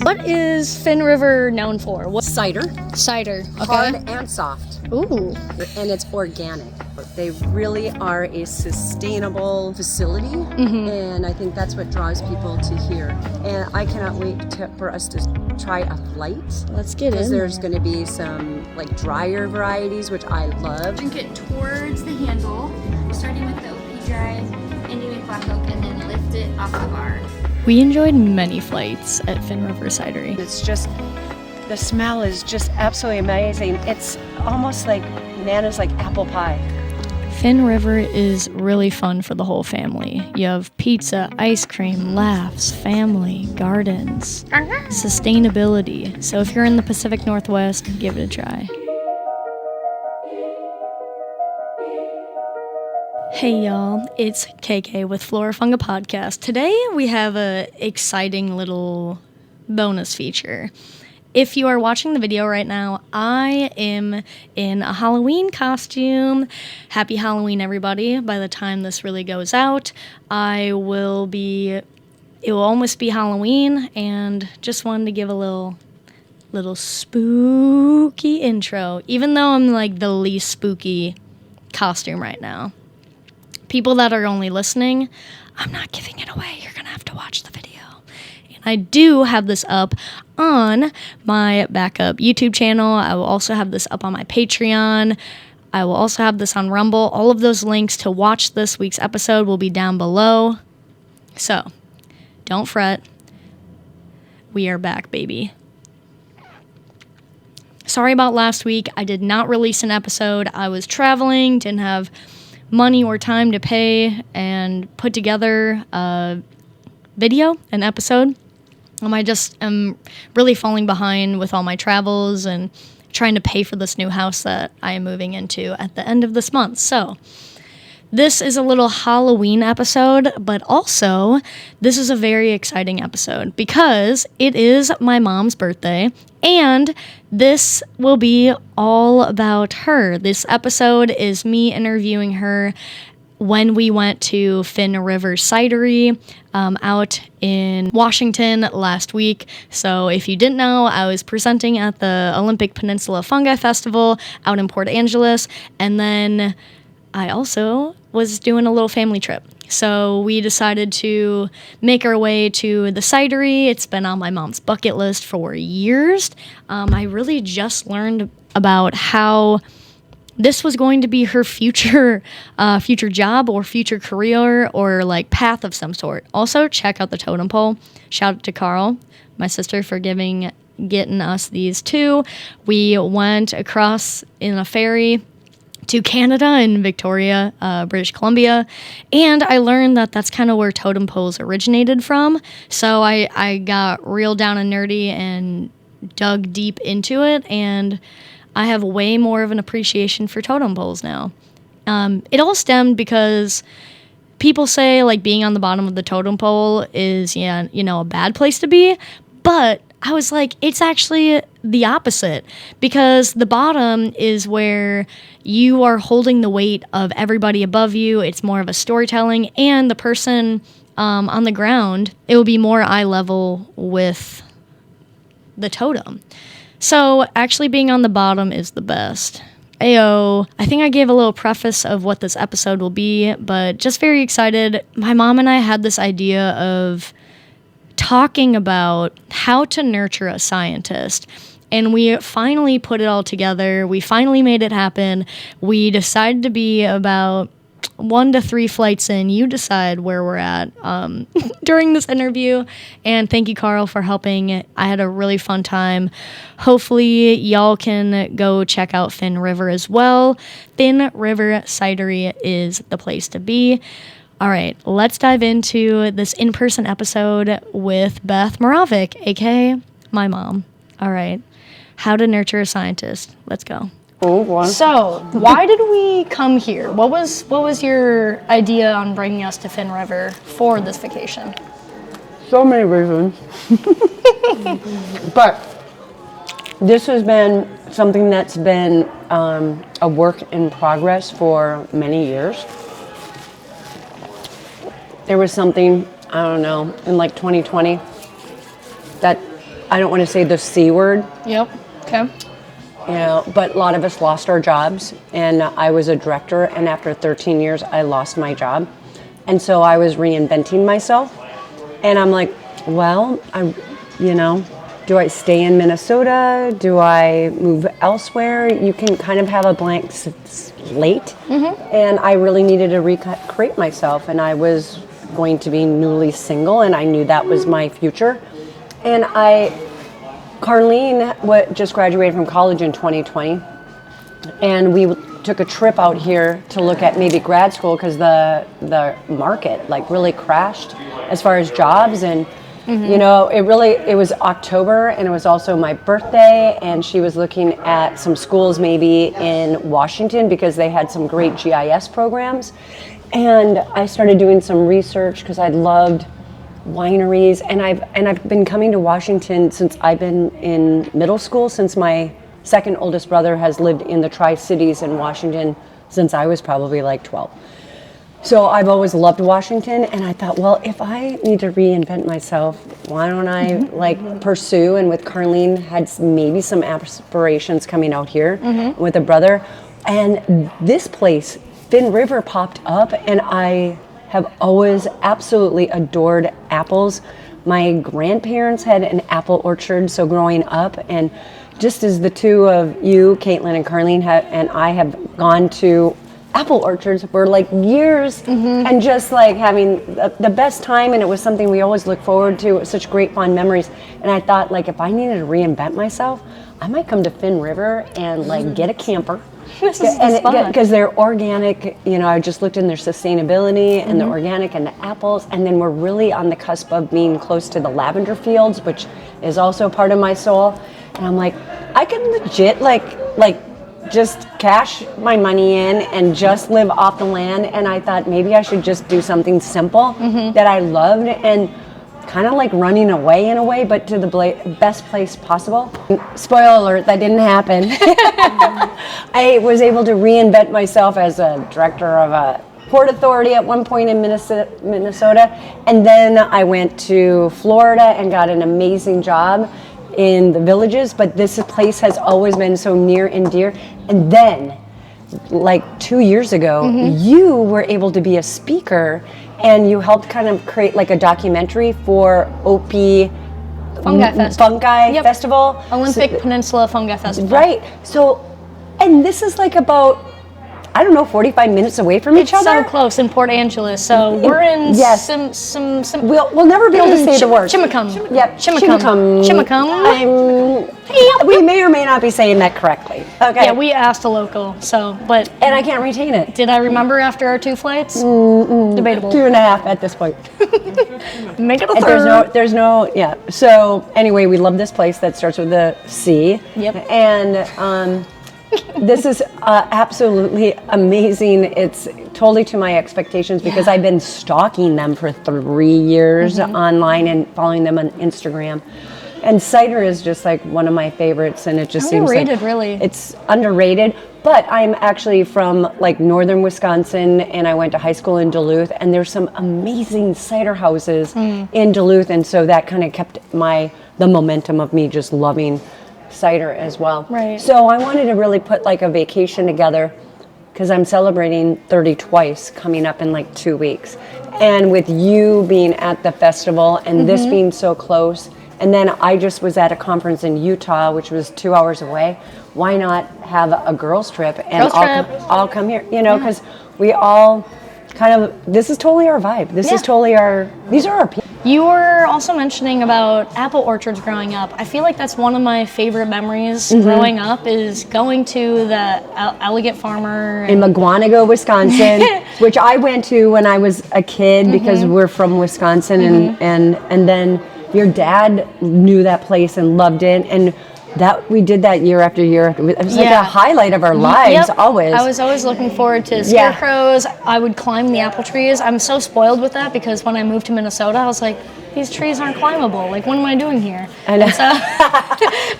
What is Finn River known for? What? Cider. Cider. Okay. Hard and soft. Ooh. And it's organic. They really are a sustainable facility, and I think that's what draws people to here. And I cannot wait for us to try a flight. Let's get in. Because there's going to be some like drier varieties, which I love. Drink it towards the handle, starting with the OP dry, ending with black oak, and then lift it off the bar. We enjoyed many flights at Finn River Cidery. It's just, the smell is just absolutely amazing. It's almost like Nana's like apple pie. Finn River is really fun for the whole family. You have pizza, ice cream, laughs, family, gardens, sustainability. So if you're in the Pacific Northwest, give it a try. Hey y'all, it's KK with Flora Funga Podcast. Today we have a exciting little bonus feature. If you are watching the video right now, I am in a Halloween costume. Happy Halloween, everybody. By the time this really goes out, it will almost be Halloween, and just wanted to give a little spooky intro, even though I'm like the least spooky costume right now. People that are only listening, I'm not giving it away. You're going to have to watch the video. I do have this up on my backup YouTube channel. I will also have this up on my Patreon. I will also have this on Rumble. All of those links to watch this week's episode will be down below. So, don't fret. We are back, baby. Sorry about last week. I did not release an episode. I was traveling, didn't have money or time to pay and put together a video, an episode. I just am really falling behind with all my travels and trying to pay for this new house that I am moving into at the end of this month. So this is a little Halloween episode, but also this is a very exciting episode because it is my mom's birthday, and this will be all about her. This episode is me interviewing her when we went to Finn River Cidery out in Washington last week. So if you didn't know, I was presenting at the Olympic Peninsula Fungi Festival out in Port Angeles, and then I also was doing a little family trip. So we decided to make our way to the cidery. It's been on my mom's bucket list for years. I really just learned about how this was going to be her future job or future career or like path of some sort. Also, check out the totem pole. Shout out to Carl, my sister, for getting us these two. We went across in a ferry to Canada in Victoria, British Columbia, and I learned that that's kind of where totem poles originated from. So I got real down and nerdy and dug deep into it, and I have way more of an appreciation for totem poles now. It all stemmed because people say like being on the bottom of the totem pole is, a bad place to be. But I was like, it's actually the opposite, because the bottom is where you are holding the weight of everybody above you. It's more of a storytelling, and the person on the ground, it will be more eye level with the totem. So actually being on the bottom is the best. Ayo. I think I gave a little preface of what this episode will be, but just very excited. My mom and I had this idea of talking about how to nurture a scientist, and we finally put it all together. We finally made it happen. We decided to be about 1 to 3 flights in. You decide where we're at during this interview. And thank you, Carl, for helping. I had a really fun time. Hopefully, y'all can go check out Finn River as well. Finn River Cidery is the place to be. All right, let's dive into this in-person episode with Beth Moravek, aka my mom. All right, how to nurture a scientist. Let's go. So, why did we come here? What was your idea on bringing us to Finn River for this vacation? So many reasons. But this has been something that's been a work in progress for many years. There was something, I don't know, in like 2020 that I don't want to say the C word, Yep. Okay. you know, but a lot of us lost our jobs, and I was a director, and after 13 years, I lost my job. And so I was reinventing myself, and I'm like, well, do I stay in Minnesota? Do I move elsewhere? You can kind of have a blank slate, and I really needed to recreate myself, and I was going to be newly single, and I knew that was my future. And Carlene just graduated from college in 2020, and we took a trip out here to look at maybe grad school because the market like really crashed as far as jobs. And you know, it was October, and it was also my birthday, and she was looking at some schools maybe in Washington because they had some great GIS programs. And I started doing some research because I loved wineries, and I've been coming to Washington since I've been in middle school, since my second oldest brother has lived in the Tri-Cities in Washington since I was probably like 12. So I've always loved Washington, and I thought, well, if I need to reinvent myself, why don't I like pursue? And with Carlene had maybe some aspirations coming out here with a brother, and this place, Finn River, popped up, and I have always absolutely adored apples. My grandparents had an apple orchard, so growing up, and just as the two of you, Caitlin and Carlene, and I have gone to apple orchards for like years, and just like having the best time, and it was something we always look forward to. It was such great fond memories, and I thought, like, if I needed to reinvent myself, I might come to Finn River and like get a camper. This is the spot. Because they're organic, you know, I just looked in their sustainability and the organic and the apples, and then we're really on the cusp of being close to the lavender fields, which is also part of my soul. And I'm like, I could legit like just cash my money in and just live off the land. And I thought maybe I should just do something simple that I loved, and kind of like running away in a way, but to the best place possible. Spoiler alert, that didn't happen. I was able to reinvent myself as a director of a Port Authority at one point in Minnesota, and then I went to Florida and got an amazing job in the Villages, but this place has always been so near and dear. And then, like 2 years ago, you were able to be a speaker, and you helped kind of create like a documentary for Fungi Festival. Olympic Peninsula Fungi Festival. Right. So, and this is like about, I don't know, 45 minutes away from each other. So close in Port Angeles. So we're in some. We'll never be able to say the word. Chimicum. Yep. Chimicum. We may or may not be saying that correctly. Okay. Yeah, we asked a local. So, but. And I can't retain it. Did I remember after our 2 flights? Debatable. 2.5 at this point. Make it a third. There's no, yeah. So anyway, we love this place that starts with a C. Yep. And this is absolutely amazing. It's totally to my expectations because I've been stalking them for 3 years online and following them on Instagram. And cider is just like one of my favorites, and it just seems like underrated, really. It's underrated. But I'm actually from like northern Wisconsin, and I went to high school in Duluth, and there's some amazing cider houses in Duluth, and so that kind of kept the momentum of me just loving cider as well. Right. So I wanted to really put like a vacation together because I'm celebrating 30 twice coming up in like 2 weeks. And with you being at the festival and this being so close, and then I just was at a conference in Utah, which was 2 hours away. Why not have a girls trip and all come here, you know, because we all kind of, this is totally our vibe. This is totally these are our people. You were also mentioning about apple orchards growing up. I feel like that's one of my favorite memories growing up is going to the Elegant Farmer. In Maguanago, Wisconsin, which I went to when I was a kid because we're from Wisconsin, and then your dad knew that place and loved it, and that we did that year after year. It was like a highlight of our lives, always. I was always looking forward to scarecrows. I would climb the apple trees. I'm so spoiled with that because when I moved to Minnesota, I was like, these trees aren't climbable. Like, what am I doing here? I know.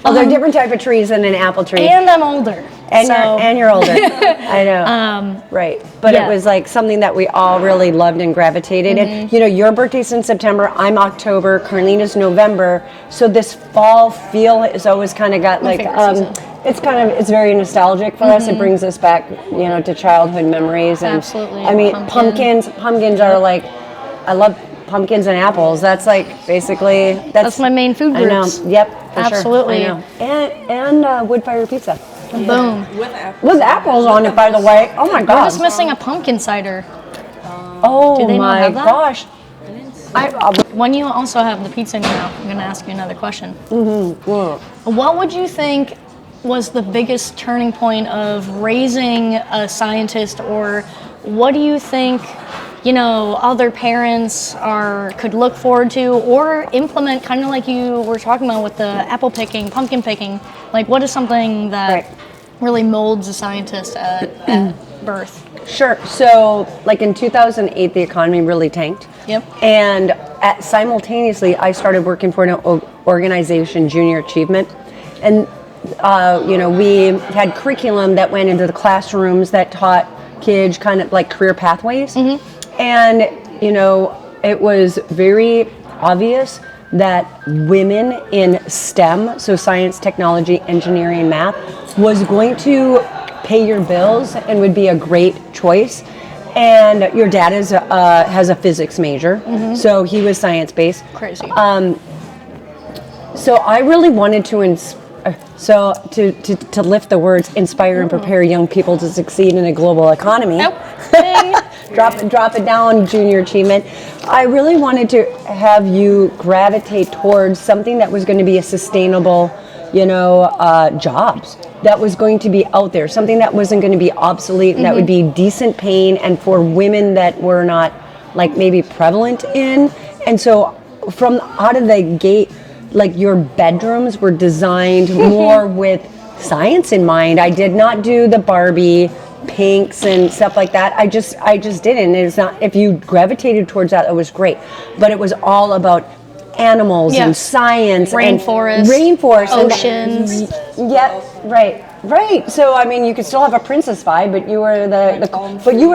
Well, they're different type of trees than an apple tree. And I'm older. And you're older. I know. Right. But yeah. it was like something that we all really loved and gravitated. And you know, your birthday's in September, I'm October, Carlina's November. So this fall feel is always kind of got like it's very nostalgic for us. It brings us back, you know, to childhood memories. And Absolutely. I mean, pumpkins are like, I love pumpkins and apples. That's like basically that's my main food groups. I know. Yep. For Absolutely. Sure. I know. And wood fire pizza. Boom. With apples on it, by the way. Oh my We're god. just missing a pumpkin cider. Oh Do they not my have that? gosh. When you also have the pizza in your mouth, I'm going to ask you another question. Mm-hmm. What would you think was the biggest turning point of raising a scientist, or what do you think, you know, other parents could look forward to or implement, kind of like you were talking about with the apple picking, pumpkin picking? Like, what is something that really molds a scientist at birth? Sure. So, like in 2008, the economy really tanked. Yep. And simultaneously, I started working for an organization, Junior Achievement. And, you know, we had curriculum that went into the classrooms that taught kids kind of like career pathways. And, you know, it was very obvious that women in STEM, so science, technology, engineering, math, was going to pay your bills and would be a great choice. And your dad has a physics major, so he was science-based. Crazy. So I really wanted to to lift the words, inspire and prepare young people to succeed in a global economy. Drop it down, Junior Achievement. I really wanted to have you gravitate towards something that was going to be a sustainable, you know, jobs that was going to be out there, something that wasn't going to be obsolete, and that would be decent paying, and for women that were not like maybe prevalent in. And so from out of the gate, like your bedrooms were designed more with science in mind. I did not do the Barbie pinks and stuff like that. I just didn't. It's not, if you gravitated towards that, it was great. But it was all about animals and science, rainforest, oceans. Right. So I mean, you could still have a princess vibe, but you were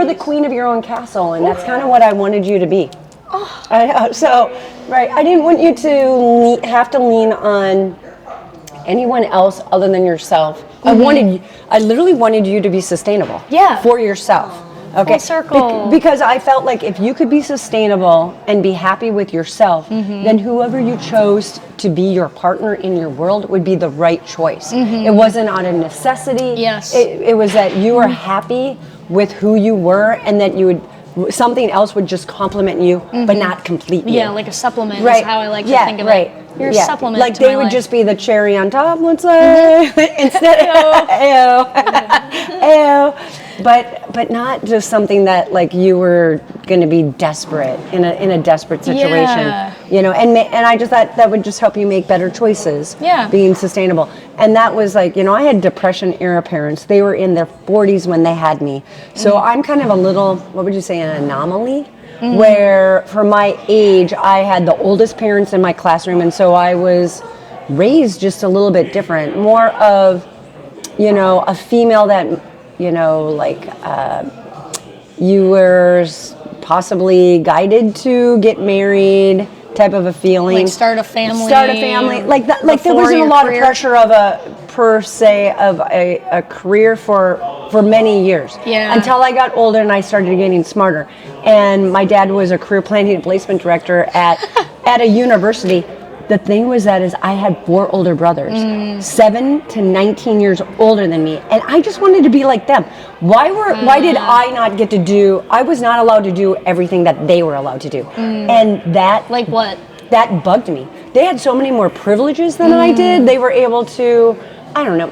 the queen of your own castle, and that's kind of what I wanted you to be. I know. So, I didn't want you to have to lean on anyone else other than yourself. I literally wanted you to be sustainable. Yeah. For yourself. Okay. Full circle. Because I felt like if you could be sustainable and be happy with yourself, then whoever you chose to be your partner in your world would be the right choice. It wasn't out of necessity. Yes. It was that you were happy with who you were, and that you would, something else would just complement you, but not complete you. Yeah, like a supplement is how I like to think of it. You're a supplement like to they my would life. just be the cherry on top, let's say, instead of but not just something that like you were going to be desperate in a desperate situation, you know. And I just thought that would just help you make better choices. Being sustainable. And that was like, you know, I had Depression era parents. They were in their 40s when they had me, so I'm kind of a little, what would you say, an anomaly. Where for my age, I had the oldest parents in my classroom, and so I was raised just a little bit different, more of, you know, a female that, you know, like you were possibly guided to get married, type of a feeling. Like start a family. Like that. Like there wasn't a lot of pressure of a career for many years. Until I got older and I started getting smarter. And my dad was a career planning and placement director at a university. The thing was that I had 4 older brothers, 7 to 19 years older than me, and I just wanted to be like them. Why did I not get to do? I was not allowed to do everything that they were allowed to do, and that, like what? That bugged me. They had so many more privileges than I did. They were able to, I don't know.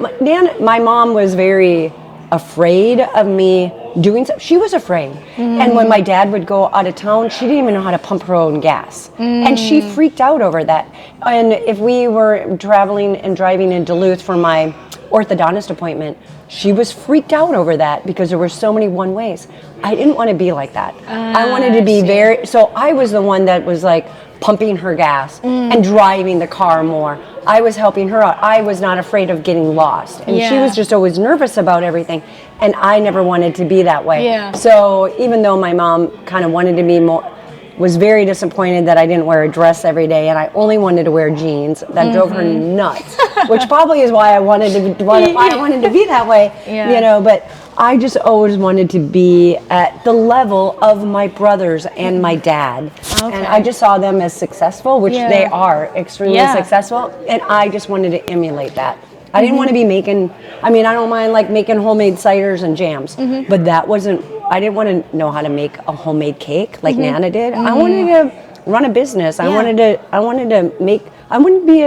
My mom was very afraid of me doing something. She was afraid. And when my dad would go out of town, she didn't even know how to pump her own gas. And she freaked out over that. And if we were traveling and driving in Duluth for my orthodontist appointment, she was freaked out over that because there were so many one ways. I didn't want to be like that. I wanted to be so I was the one that was like pumping her gas and driving the car more. I was helping her out. I was not afraid of getting lost. And she was just always nervous about everything. And I never wanted to be that way. Yeah. So even though my mom kind of wanted to be more, was very disappointed that I didn't wear a dress every day and I only wanted to wear jeans. That drove her nuts, which probably is why I wanted to be that way, you know, but I just always wanted to be at the level of my brothers and my dad. And I just saw them as successful, which they are extremely successful, and I just wanted to emulate that. I didn't want to be making, I mean, I don't mind like making homemade ciders and jams, but that wasn't, I didn't want to know how to make a homemade cake like Nana did. I wanted to run a business. I wanted to be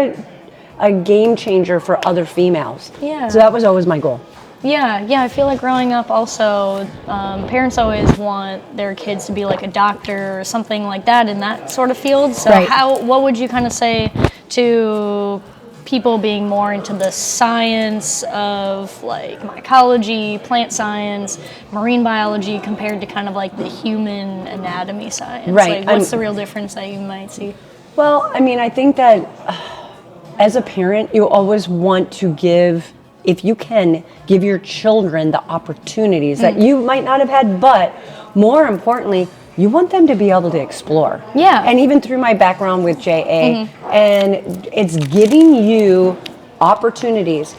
a game changer for other females. Yeah. So that was always my goal. Yeah, I feel like growing up also, parents always want their kids to be like a doctor or something like that in that sort of field. So what would you kind of say to people being more into the science of like mycology, plant science, marine biology compared to kind of like the human anatomy science? Right. Like, what's the real difference that you might see? Well, I mean, I think that as a parent, you always want to give, if you can, give your children the opportunities that you might not have had, but more importantly, you want them to be able to explore. Yeah. And even through my background with JA, and it's giving you opportunities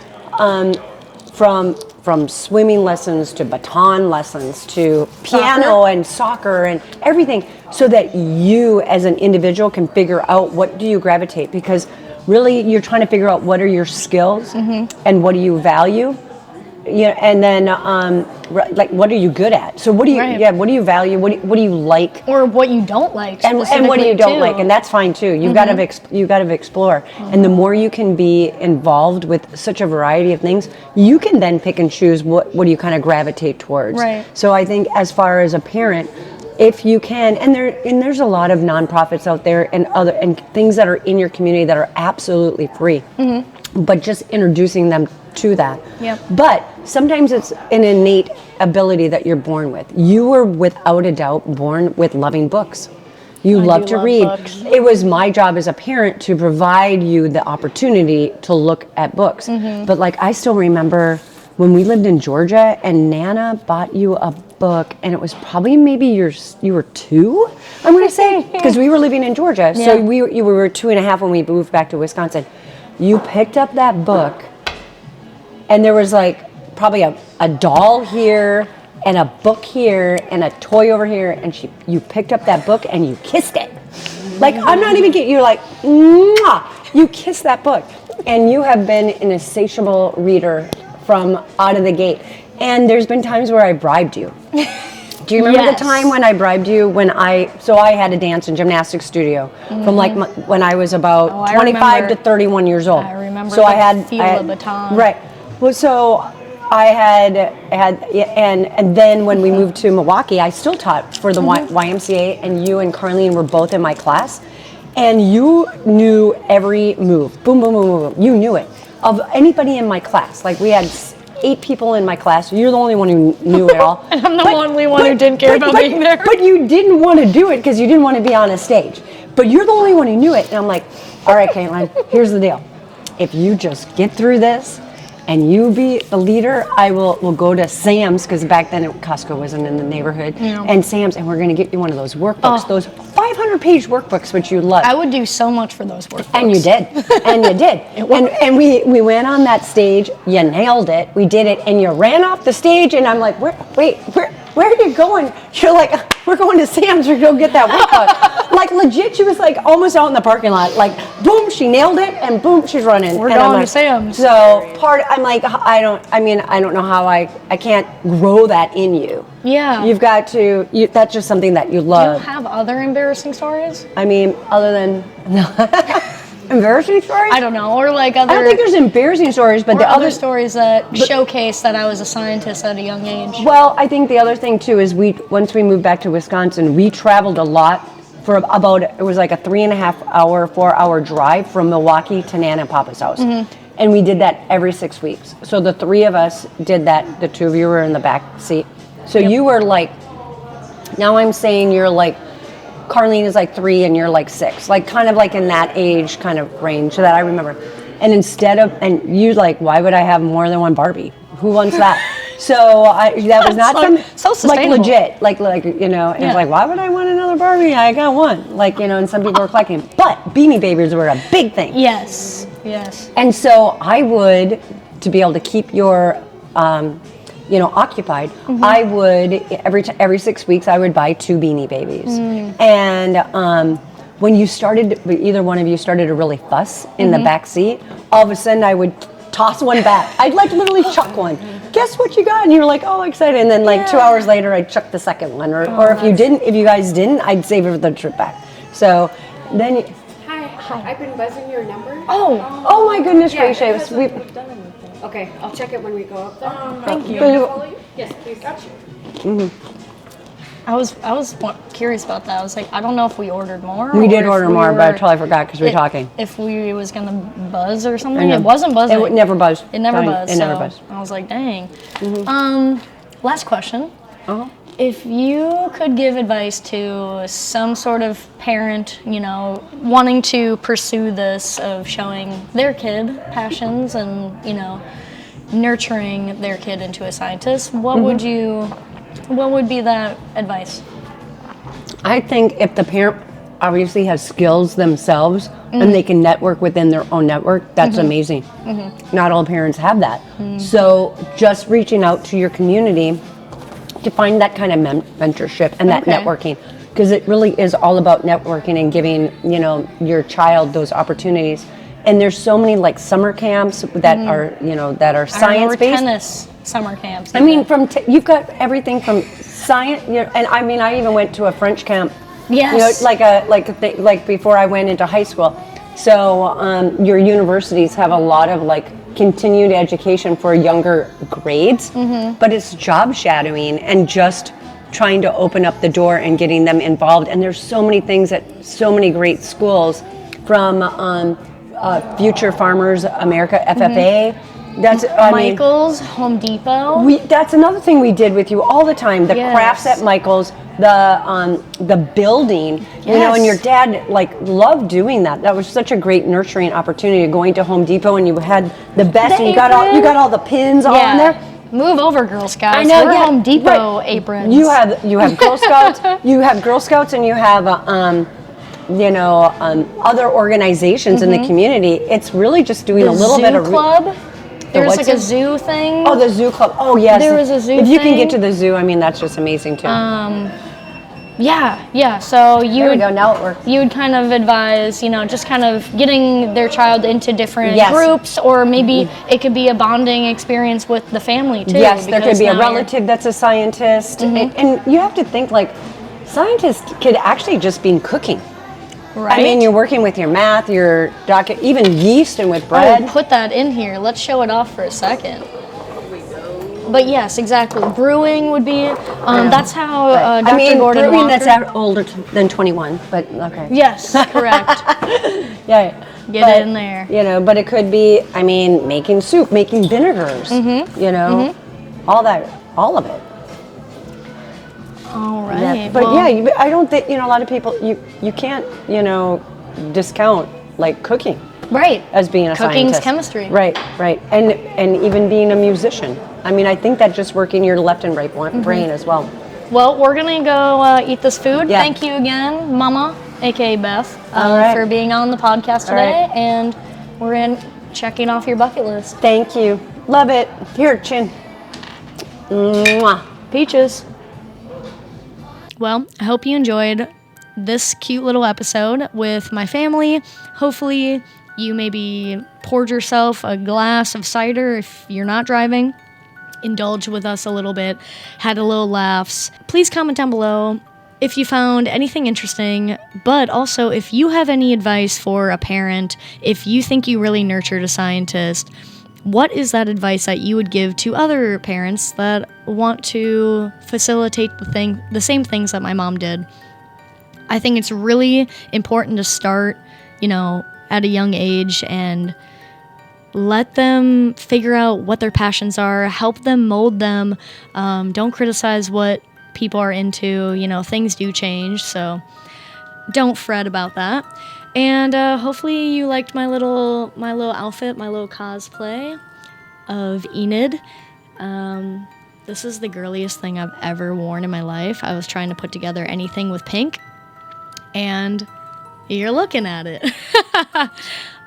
from swimming lessons to baton lessons to piano and soccer and everything, so that you as an individual can figure out what do you gravitate, because really you're trying to figure out what are your skills and what do you value. Yeah, and then like what are you good at? So what do you what do you value? What do you like? Or what you don't like? And what do you don't like? And that's fine too. You've got to explore. And the more you can be involved with such a variety of things, you can then pick and choose what do you kind of gravitate towards. Right. So I think as far as a parent, if you can, and there's a lot of nonprofits out there and things that are in your community that are absolutely free, but just introducing them to that. Yep. But sometimes it's an innate ability that you're born with. You were without a doubt born with loving books. You love to read. Books. It was my job as a parent to provide you the opportunity to look at books. But like I still remember when we lived in Georgia and Nana bought you a book, and it was probably maybe you were 2, I'm going to say, because we were living in Georgia. So you were 2.5 when we moved back to Wisconsin. You picked up that book, and there was like probably a doll here and a book here and a toy over here, and you picked up that book and you kissed it. Like, I'm not even kidding, you're like, mwah! You kissed that book. And you have been an insatiable reader from out of the gate. And there's been times where I bribed you. Do you remember the time when I bribed you so I had a dance and gymnastics studio from like when I was about 25 to 31 years old. I remember. So I had the baton. Right. Well, so I had and then when we moved to Milwaukee, I still taught for the YMCA, and you and Carlene were both in my class, and you knew every move. Boom, boom, boom, boom, boom. You knew it. Of anybody in my class. Like we had 8 people in my class. You're the only one who knew it all. And I'm the only one who didn't care about being there. But you didn't want to do it because you didn't want to be on a stage. But you're the only one who knew it. And I'm like, all right, Caitlin, here's the deal. If you just get through this and you be the leader, we'll go to Sam's, because back then Costco wasn't in the neighborhood, and Sam's, and we're going to get you one of those workbooks, those 500-page workbooks, which you love. I would do so much for those workbooks. And you did. And you did. And we went on that stage. You nailed it. We did it. And you ran off the stage. And I'm like, where are you going? You're like, we're going to Sam's to go get that workbook. Like legit, she was like almost out in the parking lot. Like boom, she nailed it, and boom, she's running. We're going to Sam's. So I'm like, I don't know how I can't grow that in you. Yeah. You've got to, that's just something that you love. Do you have other embarrassing stories? I mean, other than, embarrassing stories? I don't know, or like other... I don't think there's embarrassing stories, but the other stories that showcase that I was a scientist at a young age. Well, I think the other thing too is once we moved back to Wisconsin, we traveled a lot for about, it was like a 3.5 hour, 4 hour drive from Milwaukee to Nana and Papa's house. And And we did that every 6 weeks. So the 3 of us did that. The 2 of you were in the back seat. So you were like, now I'm saying you're like, Carlene is like 3 and you're like 6, like kind of like in that age kind of range that I remember. And and you like, why would I have more than one Barbie? Who wants that? So that was not so like legit, like you know. And it's like, why would I want another Barbie? I got one, like you know. And some people were collecting, but Beanie Babies were a big thing. Yes. And so I would, to be able to keep your, occupied, I would every 6 weeks I would buy 2 Beanie Babies. And when you started, either one of you started to really fuss in the back seat, all of a sudden I would toss one back. I'd like literally chuck one. Guess what you got? And you were like, oh, excited. And then like 2 hours later, I'd chuck the second one. Or if you guys didn't, I'd save it for the trip back. So then. Hi. I've been buzzing your number. Oh my goodness gracious. Okay, I'll check it when we go up there. Thank you. Yes, please. Got you. I was curious about that. I was like, I don't know if we ordered more. We did order more, but I totally forgot because we were talking. If we was gonna buzz or something, it wasn't buzzing. It never buzzed. It never buzzed. It never buzzed. I was like, dang. Last question. If you could give advice to some sort of parent, wanting to pursue this of showing their kid passions and, nurturing their kid into a scientist, what would be that advice? I think if the parent obviously has skills themselves and they can network within their own network, that's amazing. Not all parents have that. So just reaching out to your community to find that kind of mentorship and that networking, because it really is all about networking and giving your child those opportunities. And there's so many like summer camps that are science based. Tennis summer camps. I mean, you've got everything from science, and I mean, I even went to a French camp. Yes. Like before I went into high school. So your universities have a lot of like continued education for younger grades, but it's job shadowing and just trying to open up the door and getting them involved. And there's so many things at so many great schools, from Future Farmers America, FFA. That's Michael's, Home Depot. That's another thing we did with you all the time. The crafts at Michael's, the building, and your dad loved doing that. That was such a great nurturing opportunity, going to Home Depot and you had the best, and you got all the pins all in there. Move over, Girl Scouts. I know. We're Home Depot aprons. You have Girl Scouts. You have Girl Scouts, and you have other organizations in the community. It's really just doing a little bit of club. There's like a zoo thing. Oh, the zoo club. Oh, yes. There was a zoo If you can get to the zoo, I mean, that's just amazing too. Yeah. So there we go. Now it works. You would kind of advise, just kind of getting their child into different groups, or maybe it could be a bonding experience with the family too. Yes, there could be a relative that's a scientist, and you have to think like scientists could actually just be cooking. Right. I mean, you're working with your math, your docket, even yeast and with bread. Oh, put that in here. Let's show it off for a second. But yes, exactly. Brewing would be, that's how Dr. Gordon brewing Walker. that's older than 21, but okay. Yes, correct. Yeah. Get it in there. But it could be, making soup, making vinegars, all of it. All right. But I don't think, a lot of people, you can't, discount like cooking. Right. As being a Cooking's scientist. chemistry. Right. And even being a musician. I think that just working your left and right brain as well. Well, we're going to go eat this food. Yeah. Thank you again, Mama, a.k.a. Beth, for being on the podcast today. Right. And we're checking off your bucket list. Thank you. Love it. Here, chin. Mwah. Peaches. Well, I hope you enjoyed this cute little episode with my family. Hopefully you maybe poured yourself a glass of cider if you're not driving. Indulge with us a little bit, had a little laughs. Please comment down below if you found anything interesting, but also if you have any advice for a parent, if you think you really nurtured a scientist, what is that advice that you would give to other parents that want to facilitate the same things that my mom did? I think it's really important to start, at a young age and let them figure out what their passions are, help them mold them. Don't criticize what people are into. You know, things do change, so don't fret about that. And hopefully you liked my little outfit, my little cosplay of Enid. This is the girliest thing I've ever worn in my life. I was trying to put together anything with pink, and you're looking at it.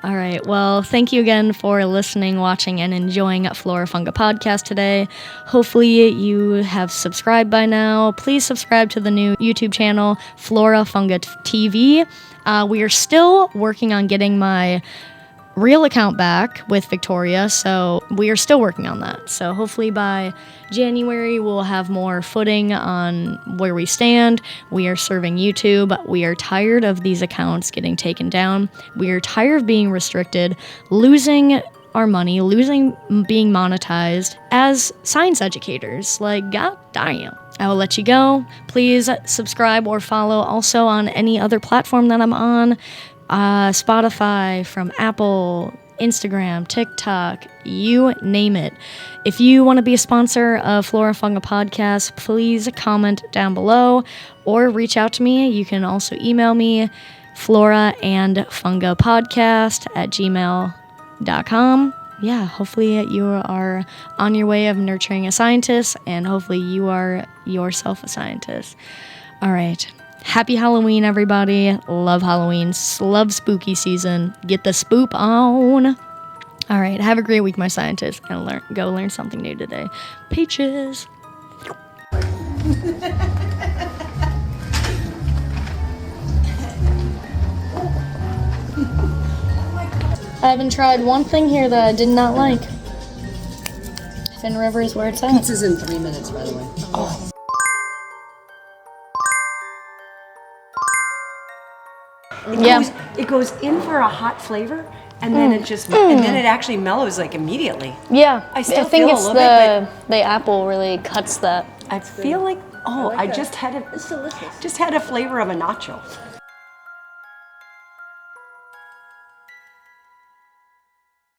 All right, well, thank you again for listening, watching, and enjoying Flora Funga Podcast today. Hopefully you have subscribed by now. Please subscribe to the new YouTube channel, Flora Funga TV. We are still working on getting my real account back with Victoria, so we are still working on that. So hopefully by January we'll have more footing on where we stand. We are serving YouTube. We are tired of these accounts getting taken down. We are tired of being restricted, losing our money, being monetized as science educators. Like, god damn. I will let you go. Please subscribe or follow also on any other platform that I'm on. Spotify, from Apple, Instagram, TikTok, you name it. If you want to be a sponsor of Flora Funga Podcast, please comment down below or reach out to me. You can also email me, floraandfungapodcast@gmail.com. Yeah, hopefully you are on your way of nurturing a scientist, and hopefully you are yourself a scientist. All right. Happy Halloween, everybody. Love Halloween. Love spooky season. Get the spoop on. All right. Have a great week, my scientists, and go learn something new today. Peaches. I haven't tried one thing here that I did not like. Finn River is where it's at. Pizza's in 3 minutes, by the way. Oh. It goes in for a hot flavor, and then and then it actually mellows like immediately. Yeah, I still think feel it's a little bit, the apple really cuts that. I feel like I just had a flavor of a nacho.